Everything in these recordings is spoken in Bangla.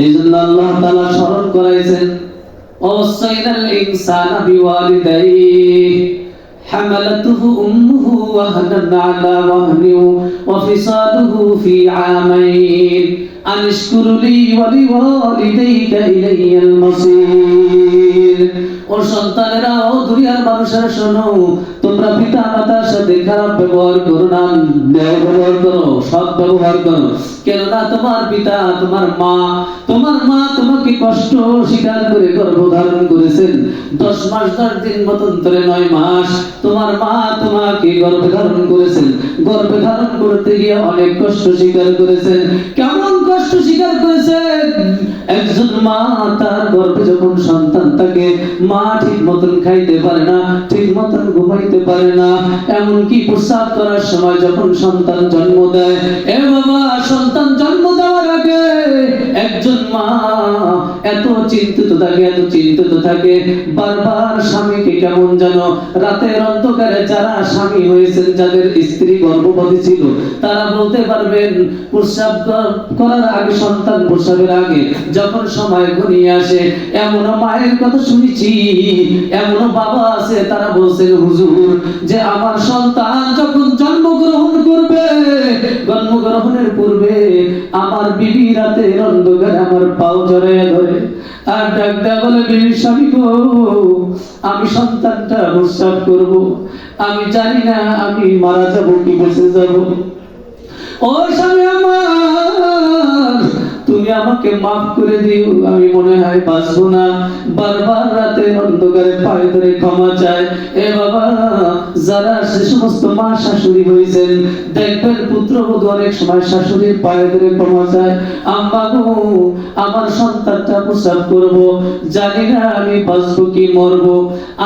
এইজন্য আল্লাহ তাআলা স্মরণ করাইছেন, ওয়াসাইনাল ইনসানা বিওয়ালিদাইহি হামালাতুহু উম্মুহু ওয়াহানান আলা ওয়াহনি ওয়া ফিসালুহু ফি আমাইন আনিশকুর লি ওয়া লিওয়ালিদাইকা ইলাইয়াল মাসির। ও সন্তানেরা, ও দুনিয়ার মানুষেরা শোনো, তোমরা পিতা মাতার সাথে খারাপ ব্যবহার করো না, ন্যায় ব্যবহার করো, সৎ ব্যবহার করো। কেননা তোমার পিতা, তোমার মা তোমাকে কষ্ট স্বীকার করে গর্ভধারণ করেছেন 10 মাস 10 দিন মতন্তরে 9 মাস তোমার মা তোমাকে গর্ভধারণ করেছেন। গর্ভধারণ করতে গিয়ে অনেক কষ্ট স্বীকার করেছেন। কেমন কষ্ট স্বীকার করেছেন? একজন মা তার গর্ভে যখন সন্তান থাকে, মা ঠিক মতন খাইতে পারে না, ঠিক মতন ঘুমাইতে পারে না, এমনকি প্রস্রাব করার সময় যখন সন্তান জন্ম দেয়, এ বাবা, সন্তান জন্ম দেওয়ার আগে একজন মা এত চিন্তিত থাকে বারবার স্বামীকে কেমন যেন রাতের অন্ধকারে, যারা স্বামী হয়েছেন, যাদের স্ত্রী গর্ভবতী ছিল, তারা বলতে পারবেন প্রস্রাব করার আগে, সন্তান প্রস্রাবের আগে যখন সময় ঘনিয়ে আসে, এমন মায়ের কথা শুনেছি, এমন বাবা আছে, তারা বলছেন হুজুর যে আমার সন্তান যখন জন্মগ্রহণ করবে, জন্মগ্রহণের পূর্বে আমার বিবি রাতের অন্ধকারে আমার পাও জড়াইয়া ধরে আর ডাক দেয়া বলে, বিবির স্বামী গো, আমি সন্তানটা প্রস্রাব করব, আমি জানি না আমি মারা যাব কি বেঁচে যাব। ও স্বামী আমার, তুমি আমাকে মাফ করে দিও, আমি মনে হয় বাঁচবো না। বারবার রাতে অন্ধকারে পায়ে ধরে ক্ষমা চায়। এ বাবা, যারা সে সমস্ত মা শাশুড়ি হয়েছেন, দেখবেন পুত্রবধূ অনেক সময় শাশুড়ির পায়ে ধরে ক্ষমা চায়, আম্মা গো, আমার সন্তানটা প্রস্রাব করব, জানি না আমি বাঁচবো কি মরবো,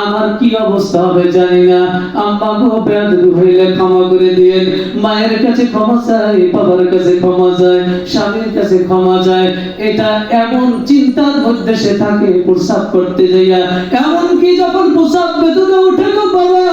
আমার কি অবস্থা হবে জানি না, আম্মা গো, বেয়াদবি হইলে ক্ষমা করে দিয়েন। মায়ের কাছে ক্ষমা চায়, বাবার কাছে ক্ষমা চায়, স্বামীর কাছে ক্ষমা যায়। এটা এমন চিন্তার মধ্যে সে থাকে প্রস্রাব করতে যাইয়া, এমনকি যখন প্রস্রাব বেদনা উঠে গো বাবা,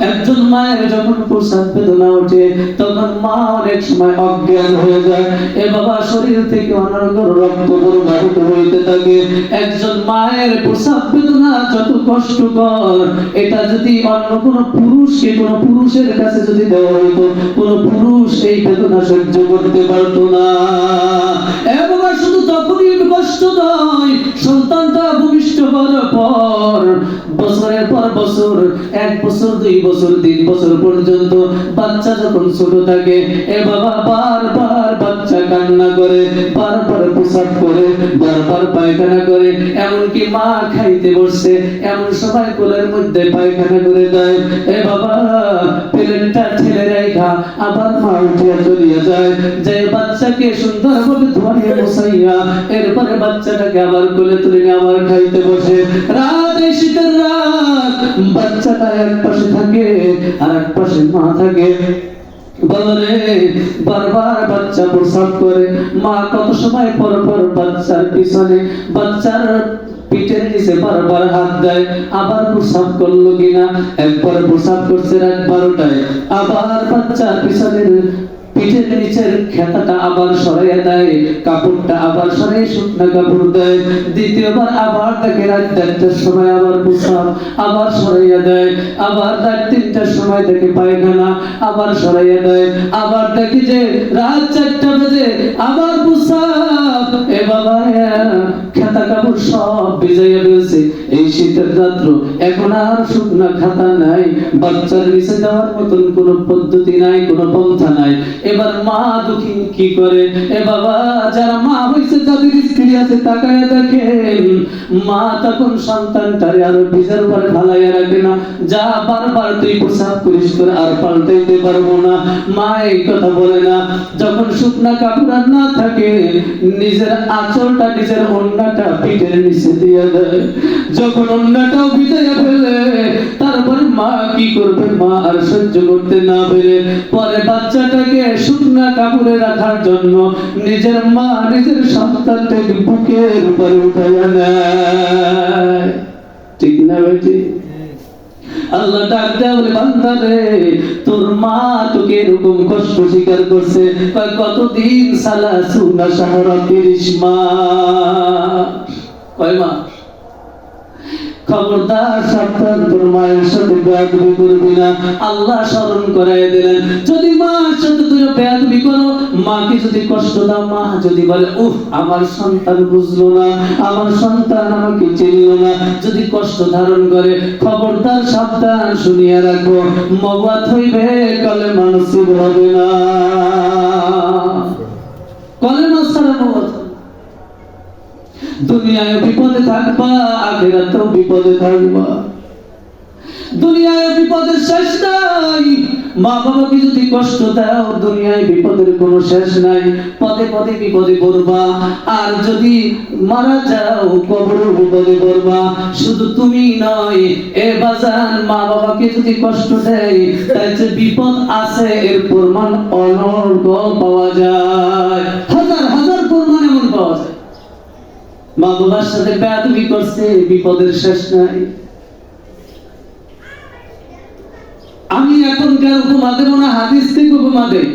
একজন মায়ের যখন প্রস্রাব বেদনা ওঠে, তখন মা অনেক সময় অজ্ঞান হয়ে যায়। এ বাবা, শরীর থেকে অনর্গল রক্ত প্রবাহিত হইতে থাকে। একজন মায়ের প্রস্রাব বেদনা যত কষ্টকর, এটা যদি অন্য কোনো পুরুষকে, কোনো পুরুষের কাছে যদি দেওয়া হইতো, কোনো পুরুষ এই বেদনা সহ্য করতে পারতো না। এবং শুধু তখনই কষ্ট নয়, সন্তানটা ভূমিষ্ঠ হওয়ার পর বছরের পর বছর, 1 বছর 2 বছর 3 বছর পর্যন্ত বাচ্চা যখন ছোট থাকে, এ বাবা, বারবার বাচ্চা কান্না করে, বারবার প্রস্রাব করে, বারবার পায়খানা করে, এমনকি মা খাইতে বসছে এমন সময় কোলের মধ্যে পায়খানা করে দেয়। এ বাবা, প্লেটটা ঠেলে রেখা আবার মা উঠিয়া চলিয়া যায়, যে বাচ্চাকে সুন্দরভাবে ধোয়াইয়া বসাইয়া এরপরে বাচ্চাটাকে আবার কোলে তুলে আবার খাইতে বসে। রাত, এই শীতের রাত, বাচ্চাটা এক পাশে থাকে আর এক পাশে মা থাকে। বাবারে, বারবার বাচ্চা প্রস্রাব করে, মা কত সময় পর পর বাচ্চার পিছনে, বাচ্চার পিঠের নিচে বারবার হাত দেয়, আবার প্রস্রাব করলো কিনা। একবার প্রস্রাব করছে রাত 12টায়, আবার বাচ্চার পিছনের পিঠের নিচের খেতাটা আবার সরাইয়া দেয়, কাপড়টা আবার সরাই শুকনা কাপড় দেয়। দ্বিতীয়বার আবার দেখে রাত 1টার সময় আবার প্রস্রাব, আবার সরাইয়া দেয়। আবার রাত 3টার সময় দেখে পায়খানা, আবার সরাইয়া দেয়। আবার দেখি যে রাত 4টা বাজে আবার প্রস্রাব। এ বাবা, খেতা কাপড় সব ভিজাইয়া ফেলছে। এই শীতের রাত্র, এখন আর শুকনা খাতা নাই, বাচ্চার নিচে দেওয়ার মতন কোনো পদ্ধতি নাই, কোনো পন্থা নাই। এবার মা দুঃখী কি করে? এ বাবা, যারা মা হইছে, যাদের স্ত্রী আছে, তাকায়া দেখেন, মা তখন সন্তানটারে আর ভিজার পরে ঢালাইয়া রাখে না, যা বারবার তুই প্রস্রাব করিস, করে আর পাল্টাইতে পারবো না। মা এই কথা বলে না। যখন শুকনা কাপড় আর না থাকে, নিজের আঁচলটা, নিজের ওড়নাটা পিঠের নিচে দিয়ে দেয়। যখন ওড়নাটাও ভিজাইয়া ফেলে, তারপরে মা কি করবে? মা আর সহ্য করতে না পেরে পরে বাচ্চাটাকে শুকনা কাপড়ে রাখার জন্য নিজের মা নিজের সন্তানটাকে বুকের উপরে উঠাইয়া নেয়। ঠিক না বেটি? আল্লাহ ডাক দেয়া বলে, বান্দা রে, তোর মা তোকে এরকম কষ্ট স্বীকার করছে কতদিন? সালাসুনা শাহরা, 30 মাস। কয় মাস? খবরদার, সাবধান, তোর মায়ের সাথে বেয়াদবি করবি না। আল্লাহ স্মরণ করায় দিলেন, যদি মার সাথে তুই বেয়াদবি করো, মাকে যদি কষ্ট দাও, মা যদি বলে উফ আমার সন্তান বুঝলো না, আমার সন্তান আমাকে চিনলো না, যদি কষ্ট ধারণ করে, খবরদার, সাবধান, শুনিয়ে রাখো, মওয়াত হইবে, কলেমা নসিব হবে না। কলেমা ছাড়া মওয়াত। দুনিয়ায় বিপদে থাকবা, আখিরাতেও বিপদে থাকবা। দুনিয়ায় বিপদের শেষ নাই। মা বাবাকে যদি কষ্ট দাও, দুনিয়ায় বিপদের কোনো শেষ নাই, পদে পদে বিপদে পড়বা। আর যদি মারা যাও, কবরে বিপদে পড়বা। শুধু তুমি নয়, এ বাজান, মা বাবাকে যদি কষ্ট দেয়, তাই যে বিপদ আছে এর প্রমাণ অনর্গল পাওয়া যায়। হাজার হাজার প্রমাণ এমন পাওয়া যায়। মা বাবার সাথে বেয়াদবি করছে, বিপদের শেষ নাই। আমি এখনকার উপমা দেব না, হাদিস থেকে উপমা দেব।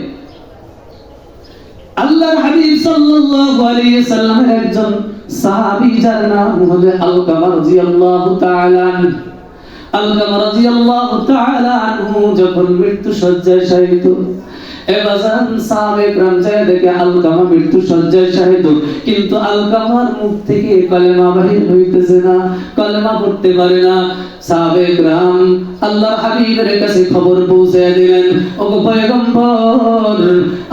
আল্লাহর হাবিব সাল্লাল্লাহু আলাইহি সাল্লামের একজন সাহাবী, যার নাম হলো আলকামা রাদিয়াল্লাহু তাআলা আনহু। আলকামা রাদিয়াল্লাহু তাআলা আনহু যখন মৃত্যু শয্যায় শায়িত, এবাজান সাহাবে کرام যায় দেখে আলকামা মৃত্যু শয্যায় শায়িত, কিন্তু আলকামার মুখ থেকে কলেমা বাহির হইতেছে না, কলেমা পড়তে পারে না। সাহাবে کرام আল্লাহর হাবিবের কাছে খবর পৌঁছে দিলেন, ওগো পয়গম্বর,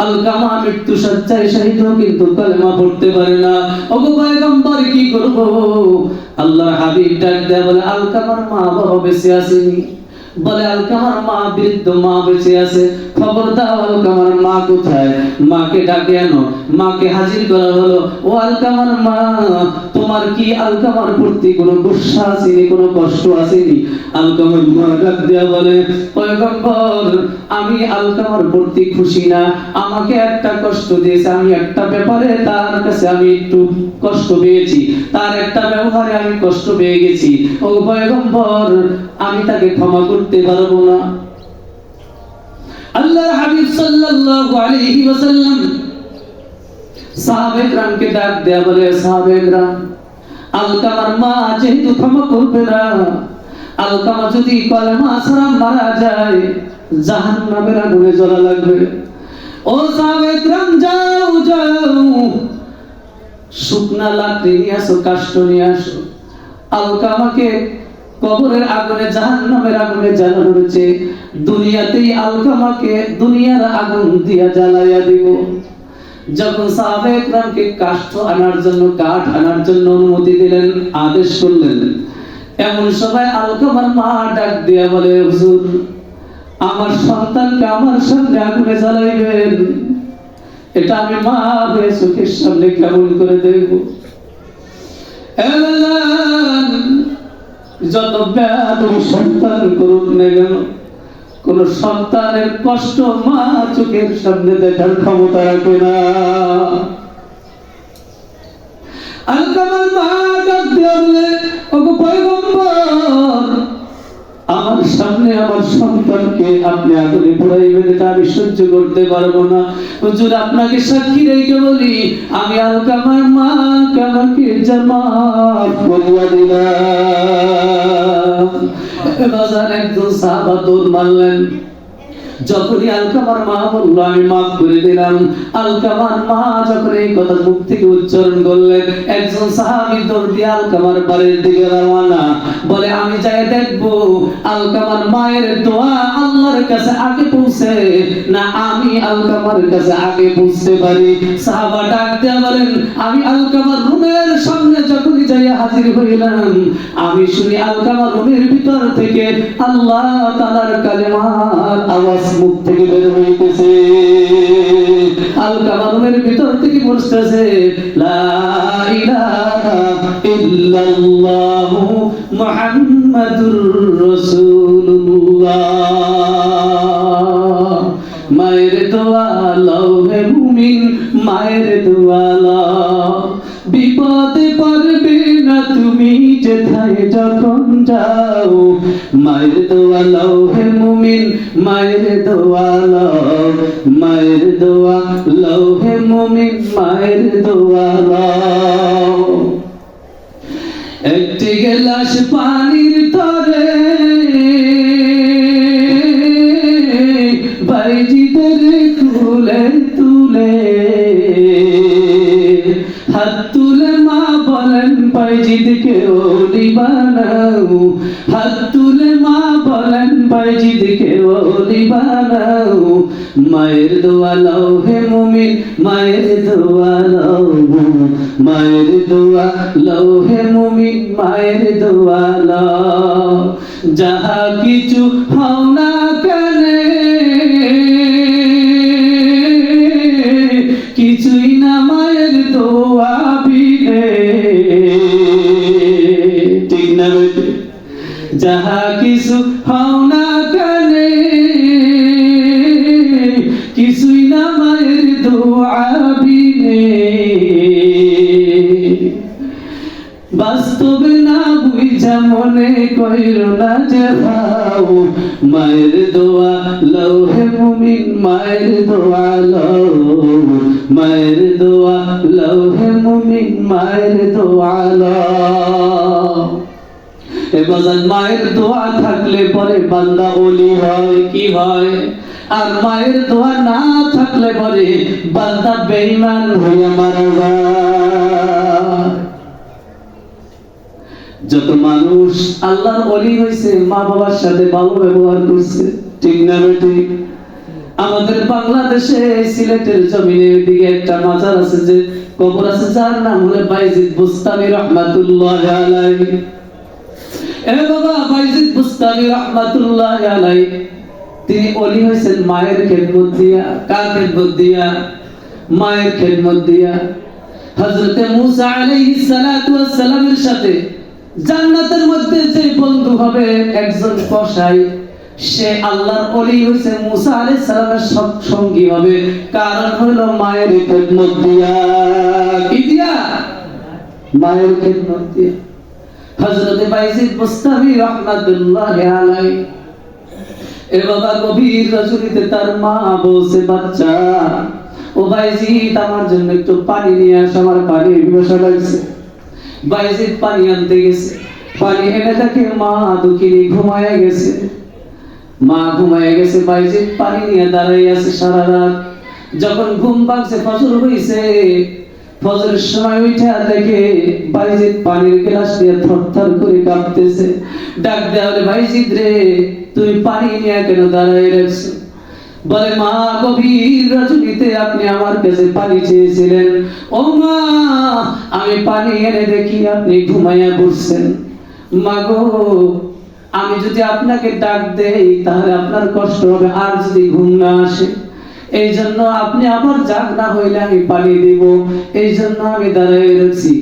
আলকামা মৃত্যু শয্যায় শায়িত, কিন্তু কলেমা পড়তে পারে না। ওগো পয়গম্বর, কি করব? আল্লাহর হাবিব ডাক দেয়া বলে, আলকামার মা বাবা বেঁচে আসেনি। বলে, আলকামার মা বৃদ্ধ, মা বেঁচে আছে। খবর দাও, আলকামার মা কোথায়? মাকে ডাকে আনো। মাকে হাজির করা হলো। ও আলকামার মা, তোমার কি আলকামার প্রতি কোনো গুসা আসেনি, কোনো কষ্ট আসেনি? আলকামার মা ডাক দেয়া বলে, পয়গম্বর, আমি আলকামার প্রতি খুশি না। আমাকে একটা কষ্ট দিয়েছে, আমি একটা ব্যাপারে তার কাছে আমি একটু কষ্ট পেয়েছি, তার একটা ব্যবহারে আমি কষ্ট পেয়ে গেছি। ও পয়গম্বর, আমি তাকে ক্ষমা করতে পারবো না। আল্লাহর হাবিব সাল্লাল্লাহু আলাইহি ওয়াসাল্লাম সাহাবে کرامকে ডাক দেয়া বলে, সাহাবে کرام, আলকামার মা যেহেতু ক্ষমা করবে না, আলকামা যদি কলেমা ছাড়া মারা যায়, জাহান্নামের আগুনে জ্বলা লাগবে। ও সাহাবে کرام, যাও যাও, শুকনা লাকড়ি নিয়ে আসো, কাষ্ঠ নিয়ে আসো। আলকামাকে কবরের আগুনে, জাহান্নামের আগুনে জ্বালানো হচ্ছে, দুনিয়াতেই আলকামাকে দুনিয়ার আগুন দিয়া জ্বালাইয়া দিব। যখন সাহাবে کرامকে কাষ্ঠ আনার জন্য, কাঠ আনার জন্য অনুমতি দিলেন, আদেশ করলেন, এমন সময় আলকামার মা ডাক দিয়া বলে, হুজুর, আমার সন্তানকে আমার সামনে আগুনে জ্বালাইবেন, এটা আমি মা হয়ে চোখের সামনে কেমন করে দেখব? যত বেয়াদব সন্তান করুক না কেন, কোন সন্তানের কষ্ট মা চোখের সামনে দেখার ক্ষমতা রাখে না। আলকামার মা ডাক দিয়ে বলে, ওগো পয়গম্বর, আমার সামনে আমার সন্তানকে আপনি আগুনে পোড়াইবেন, এটা আমি সহ্য করতে পারবো না। হুজুর, আপনাকে সাক্ষী রেখে বলি, আমি আলকামার মা আমাকে জামাত করিয়া দিলাম। বাজার একজন সাহাবা দৌড় মারলেন। যখনই আলকামার মা বলল, আমি মাফ করে দিলাম, আলকামার মা যখন এই কথা মুখ থেকে উচ্চারণ করলেন, একজন সাহাবী দৌড় দিয়ে আলকামার বাড়ির দিকে রওনা। বলে, আমি যাই দেখবো আলকামার মায়ের দোয়া আল্লাহর কাছে আগে পৌঁছে না আমি আলকামার কাছে আগে পৌঁছতে পারি। সাহাবা ডাক দিয়ে বলেন, আমি আলকামার রুমের সামনে যখনই যাই হাজির হইলাম, আমি শুনি আলকামার রুমের ভিতর থেকে আল্লাহ তাআলার কালেমার আওয়াজ মুখ থেকে বের হইতেছে। আলকামা রুমের ভিতর থেকে বলতেছে, লা ইলাহা ইল্লাল্লাহু মুহাম্মাদুর রাসূলুল্লাহ। মায়ের দোয়া লও হে মুমিন, মায়ের দোয়া লও, বিপদে পড়বে না তুমি যে যেথায় যখন যাও, মায়ের দোয়া লও হে মুমিন, মায়ের দোয়া লও, মায়ের দোয়া লও হে মুমিন, মায়ের দোয়া লও। একটি গেলাস পানির তরে বাইজিদের তুলে তুলে, হাত তুলে মা বলেন বাইজিদকে ওলি বানাও, হাত তুলে মা বলেন বাইজিদকে ওলি বানাও। মায়ের দোয়া লও হে মুমিন, মায়ের দোয়া লও, মায়ের দোয়া লও হে মুমিন, মায়ের দোয়া লও। যাহা কিছু হও না কেন, কিছুই না মায়ের দোয়া বিনে, ঠিক না বেটি? যাহা কিছু হও না কেন, কিছুই না মায়ের দোয়া বিনে। বাস্তবে না বুঝা মনে কইরো না যে ভাও, মায়ের দোয়া লও হে মুমিন, মায়ের দোয়া লও, মায়ের দোয়া লও হে মুমিন, মায়ের দোয়া লও। এবার মায়ের দোয়া থাকলে পরে বান্দা ওলি হয়, কি হয়? আর মায়ের দোয়া না থাকলে পরে বান্দা বেঈমান হয়ে মারা যায়। যত মানুষ আল্লাহর ওলি হয়েছে মা বাবার সাথে ভালো ব্যবহার করছে, ঠিক না ঠিক? আমাদের বাংলাদেশে সিলেটের জমিনের দিকে একটা মাজার আছে, যে কবর আছে, যার নাম হলো বাইজিদ বুস্তামি রহমাতুল্লাহি আলাইহি। এ বাবা, বাইজিদ বুস্তামি রহমাতুল্লাহি আলাইহি তিনি ওলি হয়েছেন মায়ের খেদমত দিয়া। কার খেদমত দিয়া? মায়ের খেদমত দিয়া। হযরত মুসা আলাইহিস সালাতু ওয়াস সালামের সাথে জান্নাতের মধ্যে যে বন্ধু হবে একজন কসাই, সে আল্লাহর ওলি হইছে মুসা আলাইহিস সালামের সঙ্গী হবে। কারণ হলো মায়ের খেদমত দিয়া। কি দিয়া? মায়ের খেদমত দিয়া। হযরত বাইজিদ বুস্তামি রাহমাতুল্লাহি আলাইহি এ বাবা গভীর রজনীতে তার মা বলছে, বাচ্চা ও বাইজিদ আমার জন্য একটু পানি নিয়ে আস, আমার পানির পিপাসা লাগছে। বাইজিদ পানি আনতে গেছে, পানি এনে দেখে মা দুঃখিনী ঘুমায় গেছে। মা ঘুমায় গেছে, বাইজিদ পানি নিয়ে দাঁড়াই আছে সারা রাত। যখন ঘুম ভাঙছে, ফজর হইছে, ফজরের সময় উঠে দেখে বাইজিদ পানির গ্লাস দিয়ে থরথর করে কাঁপতেছে। ডাক দেয়া বলে, বাইজিদ রে, তুমি পানি নিয়ে কেন দাঁড়াই রাখছো? বলে, মা গভীর রজনীতে আপনি আমার কাছে পানি চেয়েছিলেন। ও মা, আমি পানি এনে দেখি আপনি ঘুমাইয়া পড়ছেন। মা গো, আমি যদি আপনাকে ডাক দেই তাহলে আপনার কষ্ট হবে, আর যদি ঘুম না আসে, এই জন্য আপনি আমার জাগ না হইলে আমি পানি দিব, এই জন্য আমি দাঁড়াই রাখছি।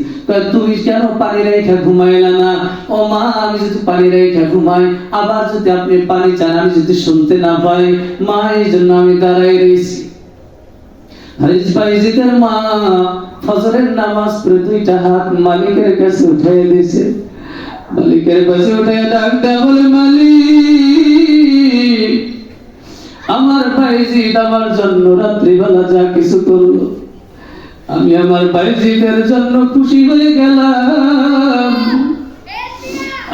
তুমি কেন পানি রেখা ঘুমাইলা না? ও মা, আমি যদি পানি রেখা ঘুমাই, আবার যদি আপনি পানি চান আমি যদি শুনতে না পাই, মা এই জন্য আমি দাঁড়াই রয়েছি। হারিস বাইজিদের মা ফজরের নামাজ পড়ে দুইটা হাত মালিকের কাছে উঠাই দিয়েছে। মালিকের কাছে উঠে ডাক দেয়া বলে, মালিক, আমার বাইজিদ আমার জন্য রাত্রিবেলা যা কিছু করলো, আমি আমার বাইজিদের জন্য খুশি হয়ে গেলাম।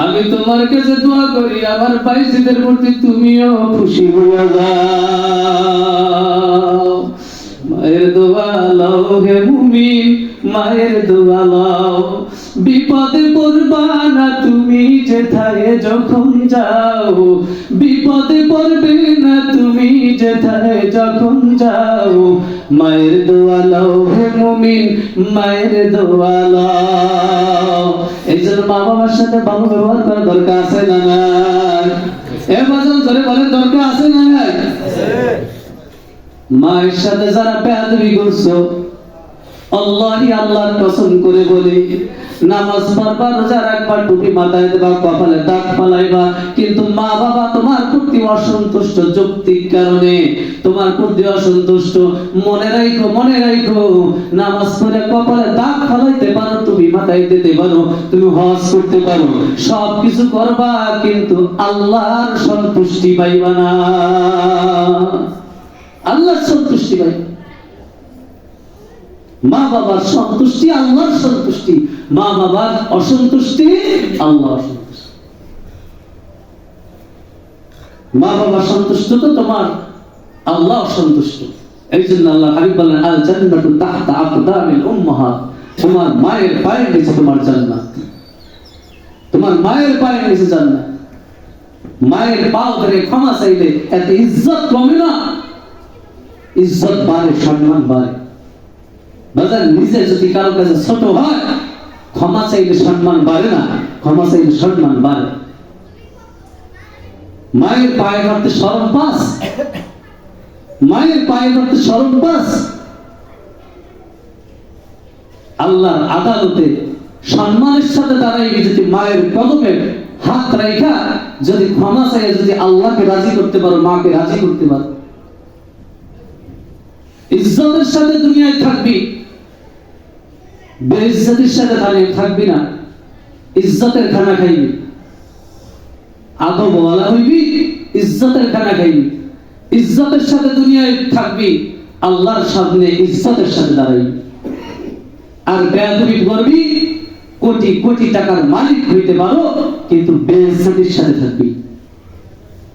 আমি তোমার কাছে দোয়া করি আমার বাইজিদের প্রতি তুমিও খুশি হয়ে যাও। মায়ের দোয়া লও হে মুমিন, মায়ের দোয়া লও। বিপদে পড়বা না তুমি যেথায় যখন যাও, বিপদে পড়বে না তুমি যেথায় যখন যাও। মায়ের দোয়া লও হে মুমিন, মায়ের দোয়া লও। এই জন্য মা বাবার সাথে ভালো ব্যবহার করা দরকার আছে না নাই? এ বাজান ধরে বলেন, দরকার আছে না নাই? মায়ের সাথে যারা বেয়াদবি করছো, আল্লাহি আল্লাহর কসম করে বলি, নামাজ পড়বা, রোজা রাখবা, টুপি মাথায় দেবা, কপালে দাগ ফালাইবা, কিন্তু মা বাবা তোমার প্রতি অসন্তুষ্ট, যৌক্তিক কারণে তোমার প্রতি অসন্তুষ্ট। মনে রাখো, মনে রাখো, নামাজ পড়ে কপালে দাগ ফালাইতে পারো, টুপি পাঠাই দিতে পারো, তুমি হজ করতে পারো, সব কিছু করবা, কিন্তু আল্লাহর সন্তুষ্টি পাইবা না। আল্লাহর সন্তুষ্টি পাইবা। মা বাবার সন্তুষ্টি আল্লাহর সন্তুষ্টি, মা বাবার অসন্তুষ্টি আল্লাহর সন্তুষ্টি। মা বাবা সন্তুষ্ট তো তোমার আল্লাহ সন্তুষ্ট। এই জন্য আল্লাহ হাবিব বলেন, আল জান্নাতু তাহতা আকদামিল উম্মাহাত, তোমার মায়ের পায়ের নিচে তোমার জান্নাত। তোমার মায়ের পায়ের নিচে জান্নাত। মায়ের পাও ধরে ক্ষমা চাইলে এত ইজ্জত কমে না, ইজ্জত বাড়ে, সম্মান বাড়ে। বাজার নিজে যদি কারো কাছে ছোট হয়, ক্ষমা চাইলে সম্মান বাড়ে না, ক্ষমা চাইলে সম্মান বাড়ে। মায়ের পায়ে ধরতে শরম পাস, মায়ের পায়ে ধরতে শরম পাস। আল্লাহর আদালতে সম্মানের সাথে দাঁড়াইবি যদি মায়ের কদমে হাত রাখা, যদি ক্ষমা চাইয়ে যদি আল্লাহকে রাজি করতে পারো, মাকে রাজি করতে পারো, ইজ্জতের সাথে দুনিয়ায় থাকবি, বেইজ্জতির সাথে দাঁড়িয়ে থাকবি না। ইজ্জতের খানা খাইবি, আদব ওয়ালা হইবি, ইজ্জতের খানা খাইবি, ইজ্জতের সাথে দুনিয়ায় থাকবি, আল্লাহর সামনে ইজ্জতের সাথে দাঁড়াইবি। আর বেয়াদবি করবি, কোটি কোটি টাকার মালিক হইতে পারো, কিন্তু বেইজ্জতির সাথে থাকবি,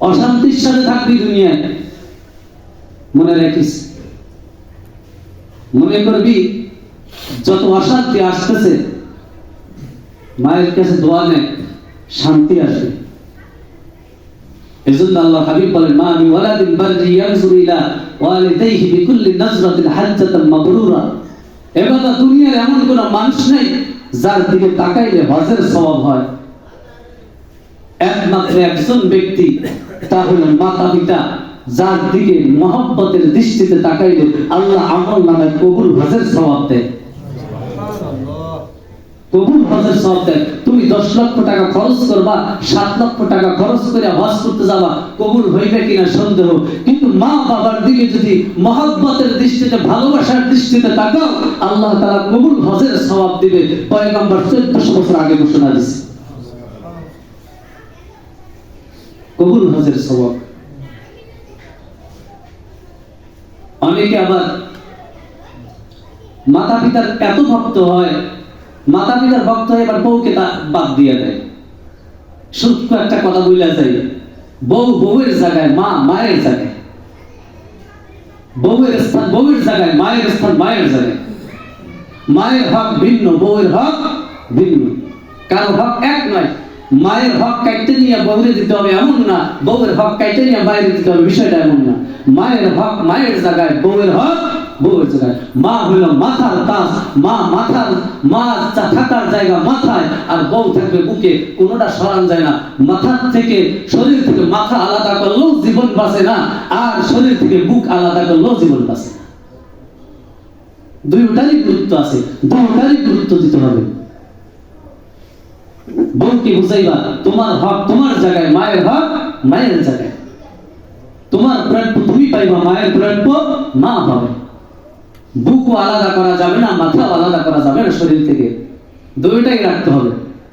অশান্তির সাথে থাকবি দুনিয়ায়। মনে রাখিস, মনে করবি যত অশান্তি আসতেছে, মায়ের কাছে দোয়া নেই, শান্তি আসে। এজন্য আল্লাহ হাবিব বলেন, মা মিন ওয়ালাদিন বাররি ইয়ানজুরু ইলা ওয়ালিদাইহি বিকুল্লি নাজরাতিন হাজ্জাতান মাবরুরা। এবাদা দুনিয়ার এমন কোন মানুষ নেই যার দিকে তাকাইলে হজের সওয়াব হয়। একমাত্র একজন ব্যক্তি, তা হলো মাতা পিতা, যার দিকে মহব্বতের দৃষ্টিতে তাকাইলে আল্লাহ আমলনামায় কবুল হজের সওয়াব দেয়। কবুল হজের সওয়াব দেয়। তুমি 10 লক্ষ টাকা খরচ করবা, 7 লক্ষ টাকা খরচ করে হজ করতে যাবা, কবুল হইবে কিনা সন্দেহ। কিন্তু মা বাবার দিকে যদি মহব্বতের দৃষ্টিতে, ভালোবাসার দৃষ্টিতে তাকাও, আল্লাহ তাআলা কবুল হজের সওয়াব দিবে। পয়গম্বর 1400 বছর আগে ঘোষণা দিয়েছে কবুল হজের সওয়াব। অনেকে আবার মাতা পিতার এত ভক্ত হয়, মাতা পিতার ভক্ত হয়ে এবার বউকে বাদ দিয়ে দেয়। সূক্ষ্ম একটা কথা বলে যায়, বউ বউয়ের জায়গায়, মা মায়ের জায়গায়, বউয়ের স্থান বউয়ের জায়গায়, মায়ের স্থান মায়ের জায়গায়। মায়ের হক ভিন্ন, বউয়ের হক ভিন্ন, কারো হক এক নয়। মায়ের হক কাটতে নিয়ে বউরে দিতে হবে এমন না, বউয়ের হক কাটতে নিয়ে মায়ের দিতে হবে, বিষয়টা এমন না। মায়ের হক মায়ের জায়গায়, বউয়ের হক বউয়ের জায়গায়। মা হলো মাথার তাজ, মা থাকার জায়গা মাথায়, আর বউ থাকবে বুকে, কোনোটা সরান যায় না। মাথার থেকে, শরীর থেকে মাথা আলাদা করলেও জীবন বাঁচে না, আর শরীর থেকে বুক আলাদা করলেও জীবন বাঁচে না। দুইটারই গুরুত্ব আছে, দুইটারই গুরুত্ব দিতে হবে। বউকে বুঝাইবা তোমার হক তোমার জায়গায়, মায়ের হক মায়ের জায়গায়। তোমার প্রাপ্য তুমি পাইবা, মায়ের প্রাপ্য মা পাবে। বুকও আলাদা করা যাবে না, মাথাও আলাদা করা যাবে না শরীর থেকে, দুইটাই রাখতে হবে।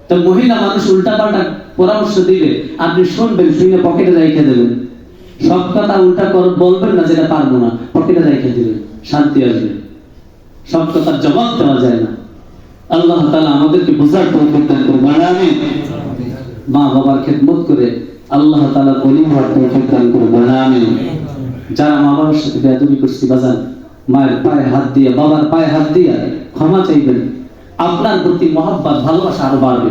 তো মহিলা মানুষ উল্টাপাল্টা পরামর্শ দিলে আপনি শুনবেন, শুনে পকেটে রেখে দেবেন। সব কথা উল্টা বলবেন না, যেটা পারবো না, পকেটে রেখে দিবেন, শান্তি আসবে। সব কথার জবাব দেওয়া যায় না। আল্লাহ তাআলা আমাদেরকে বুঝার তৌফিক দান করুন, আমিন। মা বাবার খেদমত করে আল্লাহ তাআলা ওলি হওয়ার তৌফিক দান করুন, আমিন। যারা মা বাবার সাথে বেয়াদবি করছি, বাজান, মায়ের পায়ে হাত দিয়ে, বাবার পায়ে হাত দিয়ে ক্ষমা চাইবেন। আপনার প্রতি মহব্বত, ভালোবাসা আরো বাড়বে।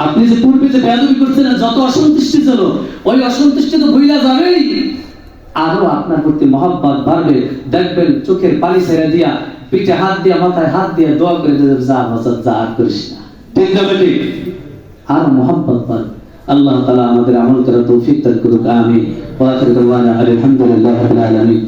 আপনি যে পূর্বে যে বেয়াদবি করছেন, যত অসন্তুষ্টি ছিল, ওই অসন্তুষ্টি তো ভুইলা যাবেই, আরো আপনার প্রতি মহব্বত বাড়বে। দেখবেন চোখের পানি ছেড়ে দিয়া, পিঠে হাত দিয়া, মাথায় হাত দিয়া দোয়া করে দেবে, যা হযরত যা আর করিস না, ঠিক না বেটি? আর মহব্বত বাড়বে। আল্লাহ তাআলা আমাদের আমল করার তৌফিক দান করুক, আমিন। ওয়া আখিরু দাওয়ানা আলহামদুলিল্লাহি রাব্বিল আলামিন।